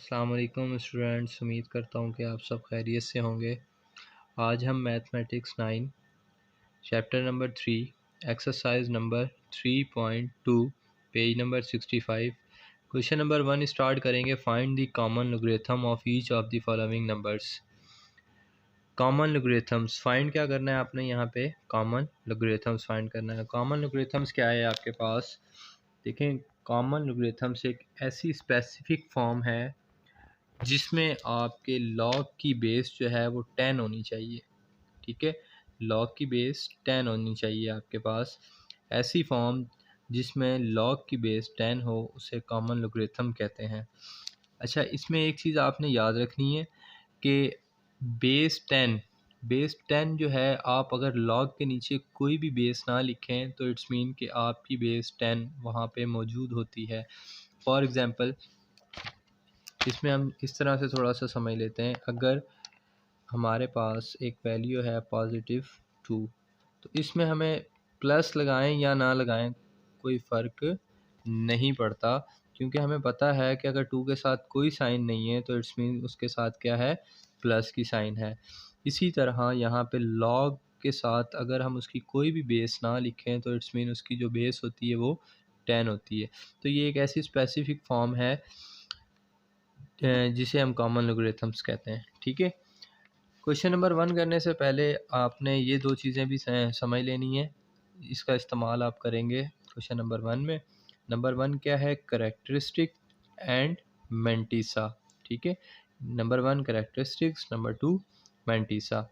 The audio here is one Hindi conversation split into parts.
अस्सलाम वालेकुम स्टूडेंट्स, उम्मीद करता हूँ कि आप सब खैरियत से होंगे। आज हम mathematics 9 chapter number 3 exercise number 3.2 page number 65 question number 1 start करेंगे। Find the common logarithm of each of the following numbers. Common logarithms find क्या करना है आपने यहाँ पे, कॉमन लोगरिथम्स फाइंड करना है। कॉमन लोगरिथम्स क्या है आपके पास, देखें। कॉमन लोगरिथम्स एक ऐसी स्पेसिफिक फॉर्म है जिसमें आपके लॉग की बेस जो है वो 10 होनी चाहिए। ठीक है, लॉग की बेस 10 होनी चाहिए आपके पास। ऐसी फॉर्म जिसमें लॉग की बेस 10 हो उसे कॉमन लोगरिथम कहते हैं। अच्छा, इसमें एक चीज़ आपने याद रखनी है कि बेस 10 जो है, आप अगर लॉग के नीचे कोई भी बेस ना लिखें तो इट्स मीन कि आपकी बेस 10 वहाँ पे मौजूद होती है। फॉर एग्ज़ाम्पल, इसमें हम इस तरह से थोड़ा सा समझ लेते हैं। अगर हमारे पास एक वैल्यू है +2, तो इसमें हमें प्लस लगाएं या ना लगाएं कोई फ़र्क नहीं पड़ता, क्योंकि हमें पता है कि अगर 2 के साथ कोई साइन नहीं है तो इट्स मीन उसके साथ क्या है, प्लस की साइन है। इसी तरह यहाँ पे लॉग के साथ अगर हम उसकी कोई भी बेस ना लिखें तो इट्स मीन उसकी जो बेस होती है वो 10 होती है। तो ये एक ऐसी स्पेसिफिक फॉर्म है जिसे हम कॉमन लोगरिथम्स कहते हैं। ठीक है, क्वेश्चन नंबर 1 करने से पहले आपने ये दो चीज़ें भी समझ लेनी है, इसका इस्तेमाल आप करेंगे क्वेश्चन नंबर 1 में। नंबर 1 क्या है, करेक्टरिस्टिक एंड मेंटिसा। ठीक है, नंबर 1 करेक्टरिस्टिक्स, नंबर 2 मेंटिसा।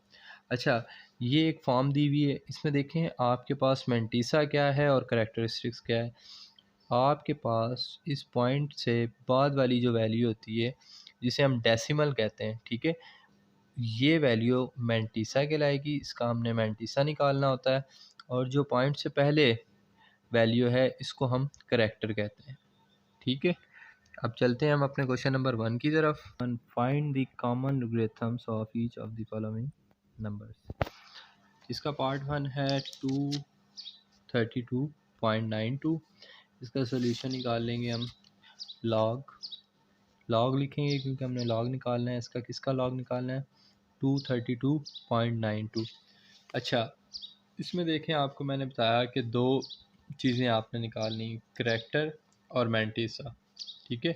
अच्छा, ये एक फॉर्म दी हुई है, इसमें देखें आपके पास मेंटिसा क्या है और करेक्टरिस्टिक्स क्या है। आपके पास इस पॉइंट से बाद वाली जो वैल्यू होती है जिसे हम डेसिमल कहते हैं, ठीक है, ये वैल्यू मेंटिसा कहलाएगी। इसका हमने मेंटिसा निकालना होता है। और जो पॉइंट से पहले वैल्यू है इसको हम करेक्टर कहते हैं। ठीक है, अब चलते हैं हम अपने क्वेश्चन नंबर 1 की तरफ। Find the common logarithms of each of the following numbers. इसका पार्ट 1 है 232.92। इसका सोल्यूशन निकाल लेंगे हम। लॉग लिखेंगे क्योंकि हमने लॉग निकालना है। इसका किसका लॉग निकालना है, 232.92। अच्छा, इसमें देखें आपको मैंने बताया कि दो चीज़ें आपने निकालनी, करेक्टर और मेंटिसा। ठीक है,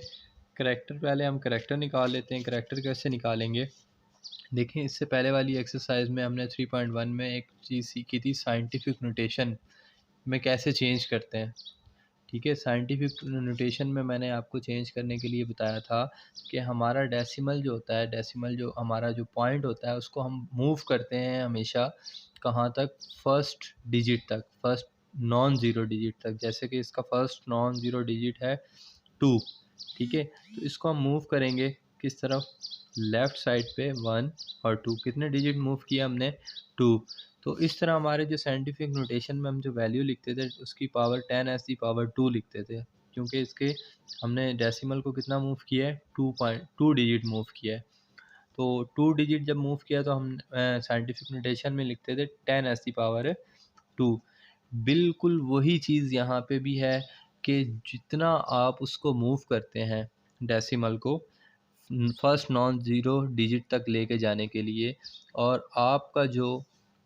करेक्टर पहले हम करेक्टर निकाल लेते हैं। करेक्टर कैसे निकालेंगे, देखें, इससे पहले वाली एक्सरसाइज में हमने 3.1 में एक चीज़ सीखी थी, साइंटिफिक नोटेशन में कैसे चेंज करते हैं। ठीक है, साइंटिफिक नोटेशन में मैंने आपको चेंज करने के लिए बताया था कि हमारा डेसिमल जो होता है, डेसिमल जो हमारा जो पॉइंट होता है उसको हम मूव करते हैं हमेशा कहाँ तक, फर्स्ट डिजिट तक, फर्स्ट नॉन ज़ीरो डिजिट तक। जैसे कि इसका फर्स्ट नॉन ज़ीरो डिजिट है 2। ठीक है, तो इसको हम मूव करेंगे किस तरफ, लेफ़्ट साइड पे 1 और 2। कितने डिजिट मूव किया हमने, 2। तो इस तरह हमारे जो साइंटिफिक नोटेशन में हम जो वैल्यू लिखते थे उसकी पावर 10⁻² लिखते थे, क्योंकि इसके हमने डेसिमल को कितना मूव किया है, 2 डिजिट मूव किया है। तो 2 डिजिट जब मूव किया तो हम साइंटिफिक नोटेशन में लिखते थे 10⁻²। बिल्कुल वही चीज़ यहाँ पे भी है कि जितना आप उसको मूव करते हैं डेसिमल को फर्स्ट नॉन ज़ीरो डिजिट तक लेके जाने के लिए, और आपका जो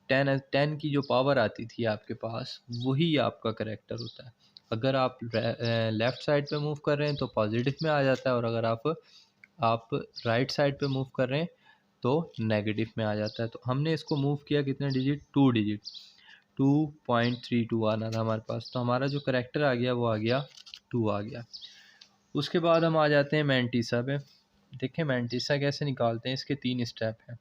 10 की जो पावर आती थी आपके पास, वही आपका करेक्टर होता है। अगर आप लेफ़्ट साइड पे मूव कर रहे हैं तो पॉजिटिव में आ जाता है, और अगर आप राइट साइड पे मूव कर रहे हैं तो नेगेटिव में आ जाता है। तो हमने इसको मूव किया कितने डिजिट, 2 डिजिट, 2.32 आना था हमारे पास, तो हमारा जो करेक्टर आ गया वो आ गया 2 आ गया। उसके बाद हम आ जाते हैं मेंटिसा पे। देखें मेंटिसा कैसे निकालते हैं, इसके 3 स्टेप हैं।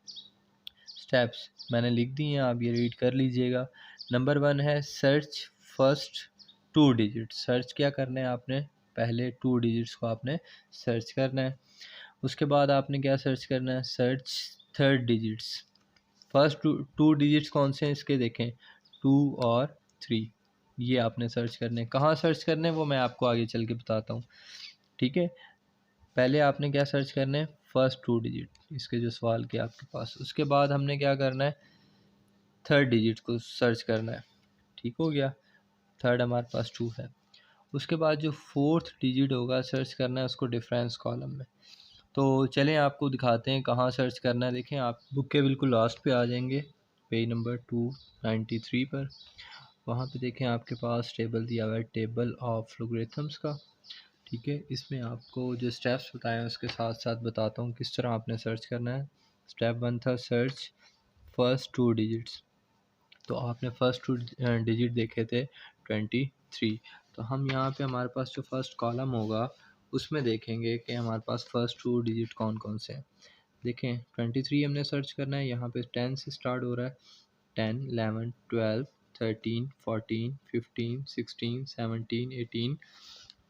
स्टेप्स मैंने लिख दिए हैं, आप ये रीड कर लीजिएगा। नंबर 1 है सर्च फर्स्ट 2 डिजिट। सर्च क्या करना है आपने, पहले 2 डिजिट्स को आपने सर्च करना है। उसके बाद आपने क्या सर्च करना है, search third digits. First two digits कौन से हैं इसके, देखें 2 और 3, ये आपने सर्च करने हैं। कहाँ सर्च करने हैं वो मैं आपको आगे चल के बताता हूँ। ठीक है, पहले आपने क्या सर्च करना है, फर्स्ट 2 डिजिट, इसके जो सवाल के आपके पास। उसके बाद हमने क्या करना है, थर्ड डिजिट को सर्च करना है। ठीक हो गया, थर्ड हमारे पास 2 है। उसके बाद जो फोर्थ डिजिट होगा सर्च करना है उसको डिफरेंस कॉलम में। तो चलें आपको दिखाते हैं कहाँ सर्च करना है। देखें आप बुक के बिल्कुल लास्ट पे आ जाएंगे, पेज नंबर 293 पर। वहाँ पे देखें आपके पास टेबल दिया हुआ है, टेबल ऑफ लॉगरिथम्स का। ठीक है, इसमें आपको जो स्टेप्स बताए हैं उसके साथ साथ बताता हूँ किस तरह आपने सर्च करना है। स्टेप 1 था सर्च फर्स्ट 2 डिजिट्स। तो आपने फर्स्ट 2 डिजिट देखे थे 23। तो हम यहाँ पे हमारे पास जो फर्स्ट कॉलम होगा उसमें देखेंगे कि हमारे पास फर्स्ट 2 डिजिट कौन कौन से हैं। देखें 23 हमने सर्च करना है, यहाँ पे 10 से स्टार्ट हो रहा है। 10 11 12 13 14 15 16 17 18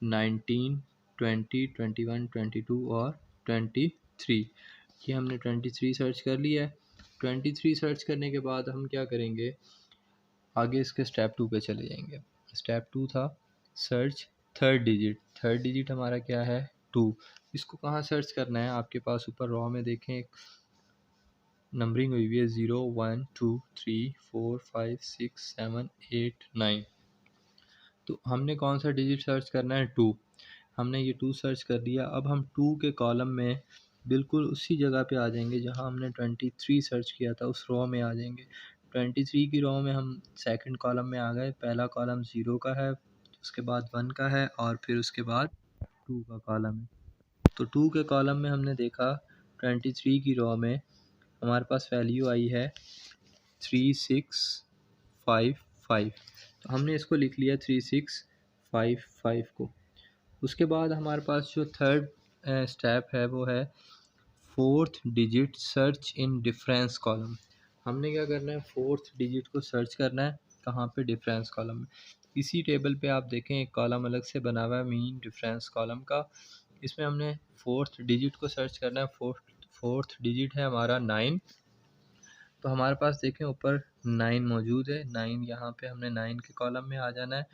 19 20 21 22 और 23। ये हमने 23 सर्च कर लिया है। 23 सर्च करने के बाद हम क्या करेंगे, आगे इसके स्टेप 2 पे चले जाएंगे। स्टेप 2 था search third digit. Third digit हमारा क्या है 2। इसको कहाँ सर्च करना है, आपके पास ऊपर रॉ में देखें एक नंबरिंग हुई हुई है 0 1 2 3 4 5 6 7 8 9। तो हमने कौन सा डिजिट सर्च करना है 2। हमने ये 2 सर्च कर दिया। अब हम 2 के कॉलम में बिल्कुल उसी जगह पे आ जाएंगे जहां हमने 23 सर्च किया था, उस रो में आ जाएंगे। 23 की रो में हम सेकंड कॉलम में आ गए। पहला कॉलम 0 का है, उसके बाद 1 का है और फिर उसके बाद 2 का कॉलम है। तो 2 के कॉलम में हमने देखा 23 की रो में हमारे पास वैल्यू आई है 3655। तो हमने इसको लिख लिया 3655 को। उसके बाद हमारे पास जो थर्ड स्टेप है वो है fourth digit search in difference column. हमने क्या करना है, फोर्थ डिजिट को सर्च करना है। कहाँ पे, डिफरेंस कॉलम में। इसी टेबल पे आप देखें एक कॉलम अलग से बना हुआ है मीन डिफरेंस कॉलम का। इसमें हमने फोर्थ डिजिट को सर्च करना है। फोर्थ डिजिट है हमारा 9। तो हमारे पास देखें ऊपर 9 मौजूद है। 9 यहाँ पे हमने 9 के कॉलम में आ जाना है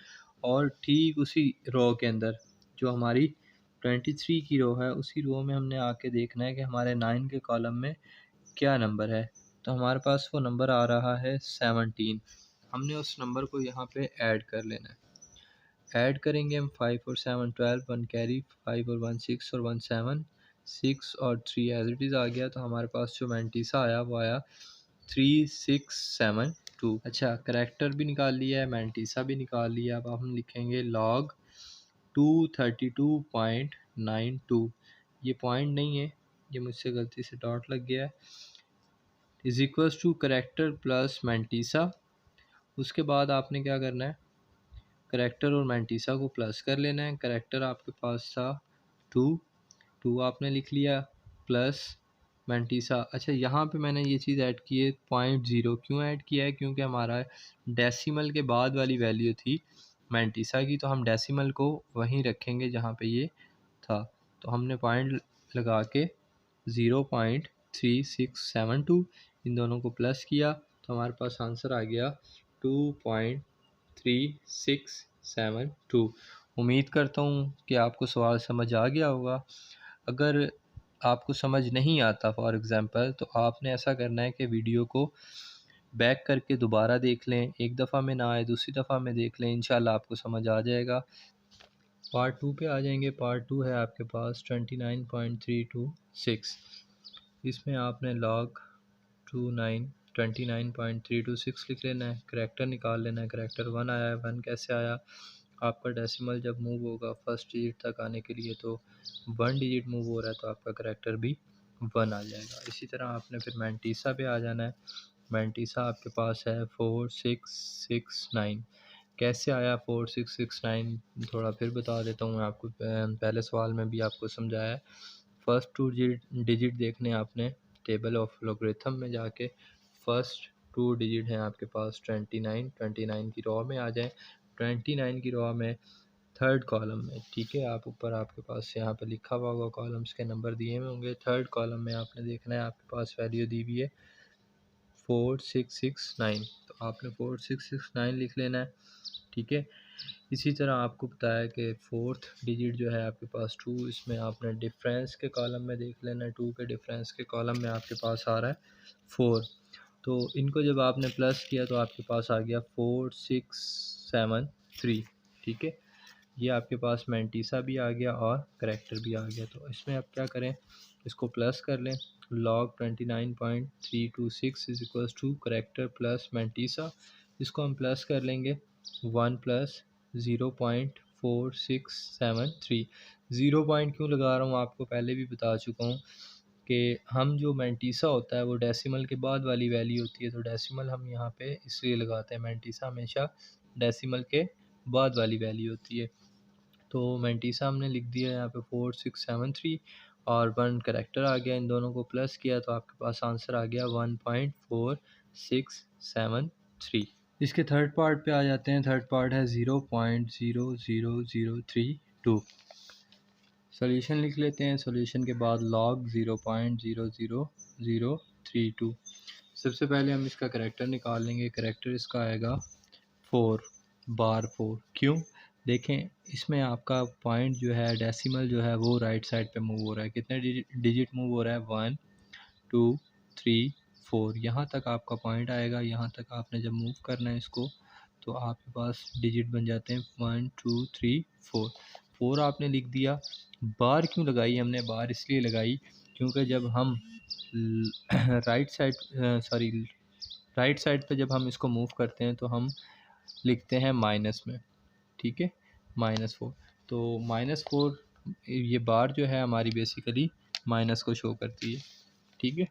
और ठीक उसी रो के अंदर जो हमारी 23 की रो है उसी रो में हमने आके देखना है कि हमारे 9 के कॉलम में क्या नंबर है। तो हमारे पास वो नंबर आ रहा है 17। हमने उस नंबर को यहाँ पे ऐड कर लेना है। ऐड करेंगे हम 5 और 7 12, 1 कैरी, 5 और 1 6 और 1 7, 6 और 3 एज इट इज़ आ गया। तो हमारे पास जो मैंटीसा आया वो आया 3672। अच्छा, करेक्टर भी निकाल लिया है, मैंटीसा भी निकाल लिया। अब हम लिखेंगे लॉग 232.92। ये पॉइंट नहीं है, ये मुझसे गलती से डॉट लग गया है। Is equals to character plus mantissa. उसके बाद आपने क्या करना है, करेक्टर और मैंटीसा को प्लस कर लेना है। करेक्टर आपके पास था 2 आपने लिख लिया प्लस मैंटीसा। अच्छा, यहाँ पे मैंने ये चीज़ ऐड की है 0.0। क्यों ऐड किया है, क्योंकि हमारा डेसिमल के बाद वाली वैल्यू थी मैंटीसा की, तो हम डेसिमल को वहीं रखेंगे जहाँ पे ये था। तो हमने पॉइंट लगा के 0.3672 इन दोनों को प्लस किया तो हमारे पास आंसर आ गया 2.3672। उम्मीद करता हूँ कि आपको सवाल समझ आ गया होगा। अगर आपको समझ नहीं आता फॉर एग्ज़ाम्पल, तो आपने ऐसा करना है कि वीडियो को बैक करके दोबारा देख लें। एक दफ़ा में ना आए दूसरी दफ़ा में देख लें, इंशाल्लाह आपको समझ आ जाएगा। पार्ट 2 पे आ जाएंगे। पार्ट 2 है आपके पास 29.326। इसमें आपने लॉग 29.326 लिख लेना है। करेक्टर निकाल लेना है। करेक्टर 1 आया है। 1 कैसे आया, आपका डेसिमल जब मूव होगा फर्स्ट डिजिट तक आने के लिए तो 1 डिजिट मूव हो रहा है तो आपका करेक्टर भी 1 आ जाएगा। इसी तरह आपने फिर मैंटीसा पे आ जाना है। मैंटीसा आपके पास है 4669। कैसे आया 4669, थोड़ा फिर बता देता हूँ मैं आपको। पहले सवाल में भी आपको समझाया है। फर्स्ट 2 डिजिट देखने आपने टेबल ऑफ लॉगरिथम में जाके फर्स्ट 2 डिजिट हैं आपके पास 29 की रो में आ जाए। 29 की रो में थर्ड कॉलम में, ठीक है, आप ऊपर आपके पास यहाँ पे लिखा हुआ होगा, कॉलम्स के नंबर दिए हुए होंगे। थर्ड कॉलम में आपने देखना है आपके पास वैल्यू दी हुई है 4669। तो आपने 4669 लिख लेना है, ठीक है। इसी तरह आपको बताया कि फोर्थ डिजिट जो है आपके पास 2, इसमें आपने डिफरेंस के कॉलम में देख लेना है। 2 के डिफरेंस के कॉलम में आपके पास आ रहा है 4। तो इनको जब आपने प्लस किया तो आपके पास आ गया 4673, ठीक है। ये आपके पास मैंटीसा भी आ गया और करैक्टर भी आ गया। तो इसमें आप क्या करें, इसको प्लस कर लें। log 29.326 is equals to character plus mantissa. इसको हम प्लस कर लेंगे 1 प्लस 0.4673। 0 पॉइंट क्यों लगा रहा हूँ आपको पहले भी बता चुका हूँ कि हम जो मैंटीसा होता है वो डेसिमल के बाद वाली वैल्यू होती है, तो डेसिमल हम यहाँ पे इसलिए लगाते हैं। मैंटीसा हमेशा डेसिमल के बाद वाली वैल्यू होती है। तो मैंटीसा हमने लिख दिया यहाँ पे 4673 और 1 करैक्टर आ गया। इन दोनों को प्लस किया तो आपके पास आंसर आ गया 1.4673। इसके थर्ड पार्ट पे आ जाते हैं। थर्ड पार्ट है 0.00032। सॉल्यूशन लिख लेते हैं। सॉल्यूशन के बाद log 0.00032। सबसे पहले हम इसका करैक्टर निकाल लेंगे। करैक्टर इसका आएगा 4 बार 4। क्यों, देखें इसमें आपका पॉइंट जो है डेसिमल जो है वो राइट साइड पे मूव हो रहा है। कितने डिजिट मूव हो रहा है, 1 2 3 4। यहाँ तक आपका पॉइंट आएगा। यहाँ तक आपने जब मूव करना है इसको तो आपके पास डिजिट बन जाते हैं 1 2 3 4। 4 आपने लिख दिया। बार क्यों लगाई हमने, बार इसलिए लगाई क्योंकि जब हम राइट साइड पे जब हम इसको मूव करते हैं तो हम लिखते हैं माइनस में, ठीक है, -4। तो -4 ये बार जो है हमारी बेसिकली माइनस को शो करती है, ठीक है।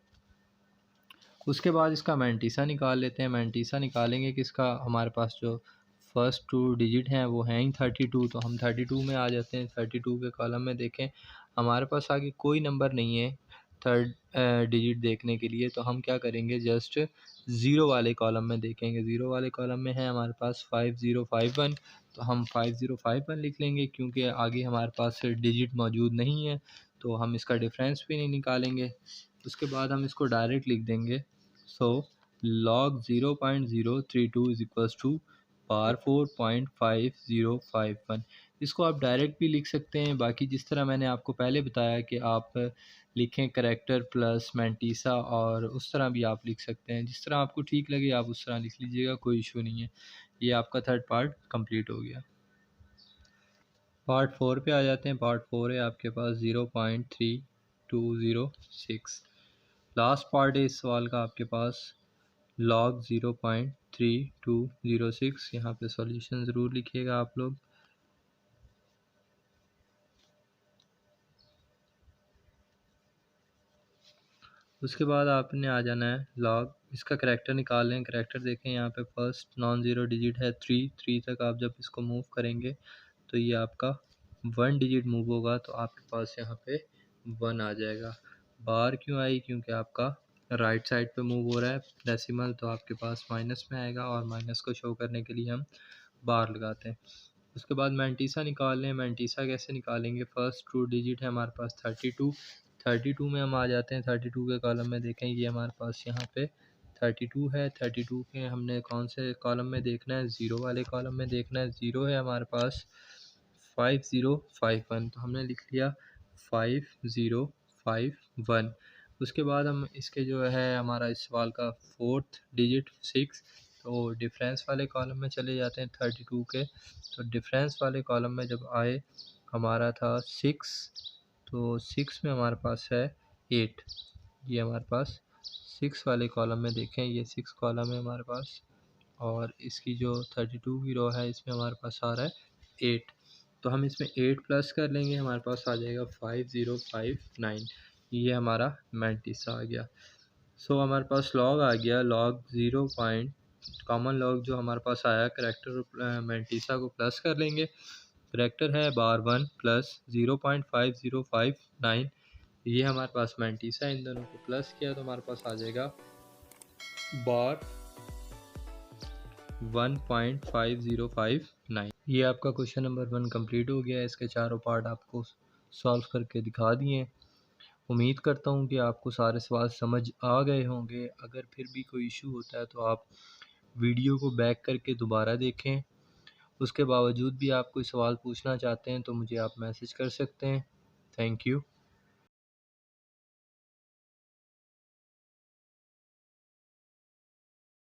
उसके बाद इसका मैंटीसा निकाल लेते हैं। मैंटीसा निकालेंगे कि इसका हमारे पास जो फर्स्ट 2 डिजिट हैं वो हैं ही 32। तो हम 32 में आ जाते हैं। 32 के कॉलम में देखें हमारे पास आगे कोई नंबर नहीं है थर्ड डिजिट देखने के लिए। तो हम क्या करेंगे, जस्ट ज़ीरो वाले कॉलम में देखेंगे। ज़ीरो वाले कॉलम में है हमारे पास 5051। तो हम 5051 लिख लेंगे क्योंकि आगे हमारे पास डिजिट मौजूद नहीं है तो हम इसका डिफरेंस भी नहीं निकालेंगे। उसके बाद हम इसको डायरेक्ट लिख देंगे। सो log 0.032 इज इक्वल्स टू बार 4.5051। इसको आप डायरेक्ट भी लिख सकते हैं। बाकी जिस तरह मैंने आपको पहले बताया कि आप लिखें करैक्टर प्लस मैंटीसा, और उस तरह भी आप लिख सकते हैं। जिस तरह आपको ठीक लगे आप उस तरह लिख लीजिएगा, कोई इशू नहीं है। ये आपका थर्ड पार्ट कंप्लीट हो गया। पार्ट 4 पे आ जाते हैं। पार्ट 4 है आपके पास 0.3206। लास्ट पार्ट है इस सवाल का आपके पास log 0.3206। यहाँ पे सॉल्यूशन ज़रूर लिखिएगा आप लोग। उसके बाद आपने आ जाना है log, इसका करैक्टर निकाल लें। करैक्टर देखें यहाँ पे फर्स्ट नॉन ज़ीरो डिजिट है 3 तक। आप जब इसको मूव करेंगे तो ये आपका 1 डिजिट मूव होगा तो आपके पास यहाँ पे 1 आ जाएगा। बार क्यों आई, क्योंकि आपका राइट साइड पे मूव हो रहा है डेसिमल, तो आपके पास माइनस में आएगा और माइनस को शो करने के लिए हम बार लगाते हैं। उसके बाद मैंटीसा निकाल लें। मैंटीसा कैसे निकालेंगे, फर्स्ट 2 डिजिट है हमारे पास 32। 32 में हम आ जाते हैं। 32 के कॉलम में देखें ये हमारे पास यहाँ पे 32 है। 32 के हमने कौन से कॉलम में देखना है, ज़ीरो वाले कॉलम में देखना है। ज़ीरो है हमारे पास 5051, तो हमने लिख लिया 5051। उसके बाद हम इसके जो है हमारा इस सवाल का फोर्थ डिजिट 6, तो डिफरेंस वाले कॉलम में चले जाते हैं 32 के। तो डिफरेंस वाले कॉलम में जब आए हमारा था 6, तो 6 में हमारे पास है 8। ये हमारे पास 6 वाले कॉलम में देखें, ये 6 कॉलम है हमारे पास, और इसकी जो 32 की रो है इसमें हमारे पास आ रहा है 8। तो हम इसमें 8 प्लस कर लेंगे, हमारे पास आ जाएगा 5059। ये हमारा मैंटीसा आ गया। सो हमारे पास लॉग आ गया। लॉग 0 पॉइंट कॉमन लॉग जो हमारे पास आया करैक्टर मैंटीसा को प्लस कर लेंगे। करैक्टर है बार 1 प्लस 0.5059। ये हमारे पास मैंटीसा, इन दोनों को प्लस किया तो हमारे पास आ जाएगा बार 1.5059। ये आपका क्वेश्चन नंबर 1 कंप्लीट हो गया है। इसके चारों पार्ट आपको सॉल्व करके दिखा दिए। उम्मीद करता हूँ कि आपको सारे सवाल समझ आ गए होंगे। अगर फिर भी कोई इशू होता है तो आप वीडियो को बैक करके दोबारा देखें। उसके बावजूद भी आप कोई सवाल पूछना चाहते हैं तो मुझे आप मैसेज कर सकते हैं। Thank you.